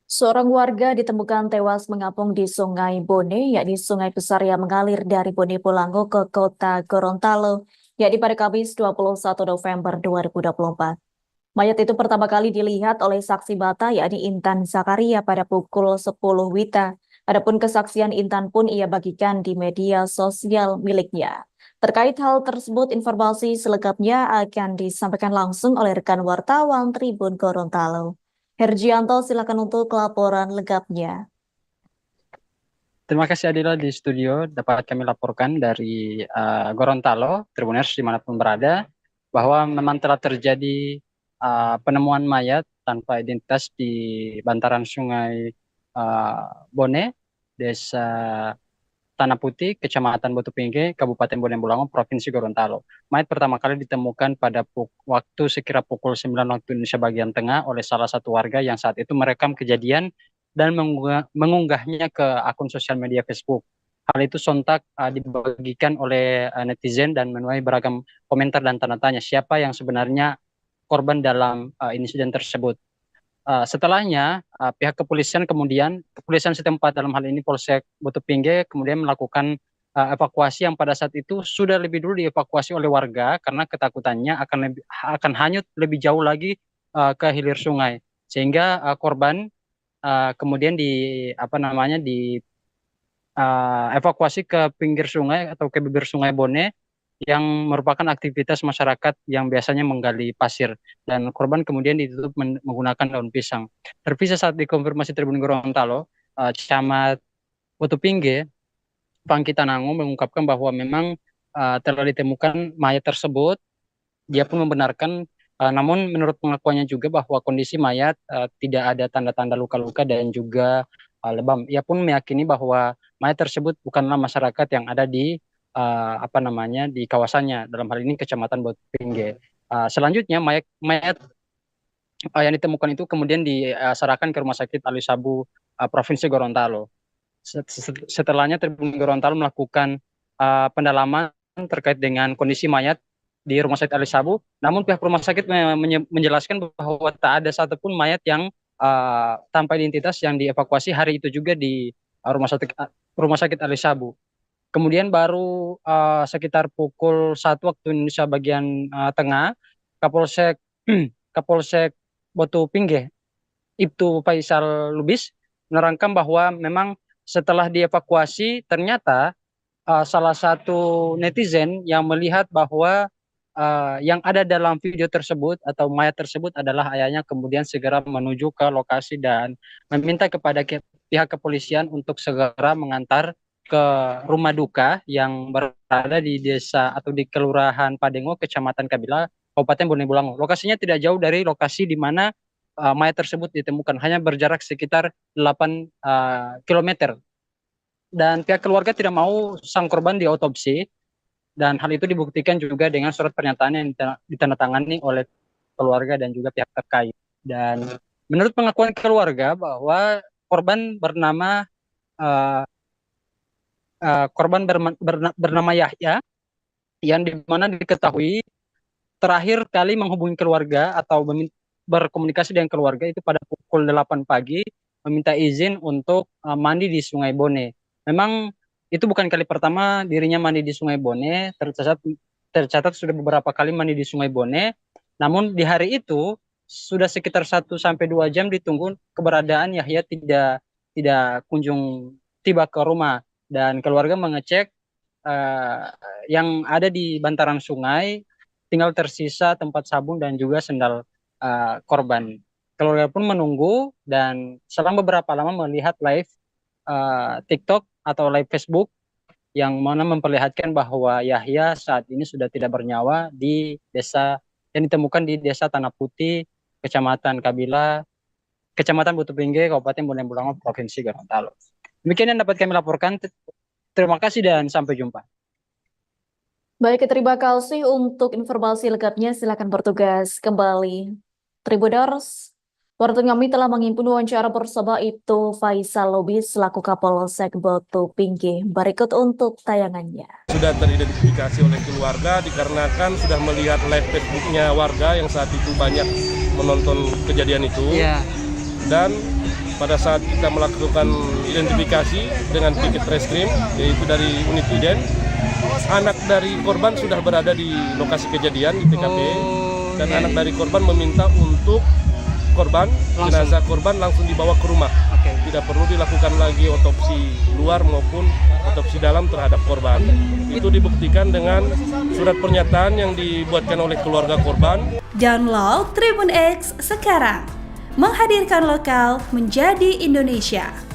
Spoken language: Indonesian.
Seorang warga ditemukan tewas mengapung di Sungai Bone, yakni sungai besar yang mengalir dari Bone Bolango ke kota Gorontalo, yakni pada Kamis 21 November 2024. Mayat itu pertama kali dilihat oleh saksi mata, yakni Intan Zakaria pada pukul 10 WITA. Adapun kesaksian Intan pun ia bagikan di media sosial miliknya. Terkait hal tersebut, informasi selengkapnya akan disampaikan langsung oleh rekan wartawan Tribun Gorontalo. Hergianto, silakan untuk laporan lengkapnya. Terima kasih Adila di studio. Dapat kami laporkan dari Gorontalo, Tribuners dimanapun berada, bahwa memang telah terjadi penemuan mayat tanpa identitas di bantaran Sungai Bone, Desa Tanah Putih, Kecamatan Batu Pingge, Kabupaten Bone Bolango, Provinsi Gorontalo. Mayat pertama kali ditemukan pada waktu sekira pukul 9 waktu Indonesia bagian tengah oleh salah satu warga yang saat itu merekam kejadian dan mengunggahnya ke akun sosial media Facebook. Hal itu sontak dibagikan oleh netizen dan menuai beragam komentar dan tanda tanya siapa yang sebenarnya korban dalam insiden tersebut. Setelahnya, pihak kepolisian setempat dalam hal ini Polsek Batu Pingge kemudian melakukan evakuasi yang pada saat itu sudah lebih dulu dievakuasi oleh warga karena ketakutannya akan hanyut lebih jauh lagi ke hilir sungai, sehingga korban kemudian di evakuasi ke pinggir sungai atau ke bibir Sungai Bone yang merupakan aktivitas masyarakat yang biasanya menggali pasir, dan korban kemudian ditutup menggunakan daun pisang. Terpisah saat dikonfirmasi Tribun Gorontalo, Camat Batu Pingge, Pangki Tanango mengungkapkan bahwa memang telah ditemukan mayat tersebut. Dia pun membenarkan, namun menurut pengakuannya juga bahwa kondisi mayat tidak ada tanda-tanda luka-luka dan juga lebam. Ia pun meyakini bahwa mayat tersebut bukanlah masyarakat yang ada di di kawasannya, dalam hal ini Kecamatan Batu Pingge. Selanjutnya mayat yang ditemukan itu kemudian diserahkan ke Rumah Sakit Ali Sabu Provinsi Gorontalo. Setelahnya Tribun Gorontalo melakukan pendalaman terkait dengan kondisi mayat di Rumah Sakit Ali Sabu, namun pihak rumah sakit menjelaskan bahwa tak ada satupun mayat yang tanpa identitas yang dievakuasi hari itu juga di Rumah Sakit Ali Sabu. Kemudian baru sekitar pukul 1 waktu Indonesia bagian tengah, Kapolsek Kapolsek Batu Pingge, Ibtu Faisal Lubis, menerangkan bahwa memang setelah dievakuasi ternyata salah satu netizen yang melihat bahwa yang ada dalam video tersebut atau mayat tersebut adalah ayahnya, kemudian segera menuju ke lokasi dan meminta kepada pihak kepolisian untuk segera mengantar ke rumah duka yang berada di desa atau di Kelurahan Padengo, Kecamatan Kabila, Kabupaten Bone Bolango. Lokasinya tidak jauh dari lokasi di mana mayat tersebut ditemukan, hanya berjarak sekitar 8 km. Dan pihak keluarga tidak mau sang korban diotopsi, dan hal itu dibuktikan juga dengan surat pernyataan yang ditandatangani oleh keluarga dan juga pihak terkait. Dan menurut pengakuan keluarga bahwa korban bernama uh, bernama Yahya, yang dimana diketahui terakhir kali menghubungi keluarga atau berkomunikasi dengan keluarga itu pada pukul 8 pagi, meminta izin untuk mandi di Sungai Bone. Memang itu bukan kali pertama dirinya mandi di Sungai Bone, tercatat sudah beberapa kali mandi di Sungai Bone. Namun di hari itu sudah sekitar 1 sampai 2 jam ditunggu keberadaan Yahya tidak kunjung tiba ke rumah, dan keluarga mengecek yang ada di bantaran sungai tinggal tersisa tempat sabun dan juga sendal korban. Keluarga pun menunggu, dan selang beberapa lama melihat live TikTok atau live Facebook yang mana memperlihatkan bahwa Yahya saat ini sudah tidak bernyawa di desa yang ditemukan di Desa Tanah Putih, Kecamatan Kabila, Kecamatan Batu Pingge, Kabupaten Bone Bolango, Provinsi Gorontalo. Demikian yang dapat kami laporkan. Terima kasih dan sampai jumpa. Baik, terima kasih untuk informasi lengkapnya. Silakan bertugas kembali. Tribuners, waktu kami telah menghimpun wawancara bersama Ibtu Faisal Lubis selaku Kapolsek Batu Pingge. Berikut untuk tayangannya. Sudah teridentifikasi oleh keluarga dikarenakan sudah melihat live Facebooknya warga yang saat itu banyak menonton kejadian itu. Iya. Dan pada saat kita melakukan identifikasi dengan tiket reskrim, yaitu dari unit IDEN, anak dari korban sudah berada di lokasi kejadian di TKP, dan anak dari korban meminta untuk jenazah korban langsung dibawa ke rumah. Tidak perlu dilakukan lagi otopsi luar maupun otopsi dalam terhadap korban. Itu dibuktikan dengan surat pernyataan yang dibuatkan oleh keluarga korban. Download Tribun X sekarang, menghadirkan lokal menjadi Indonesia.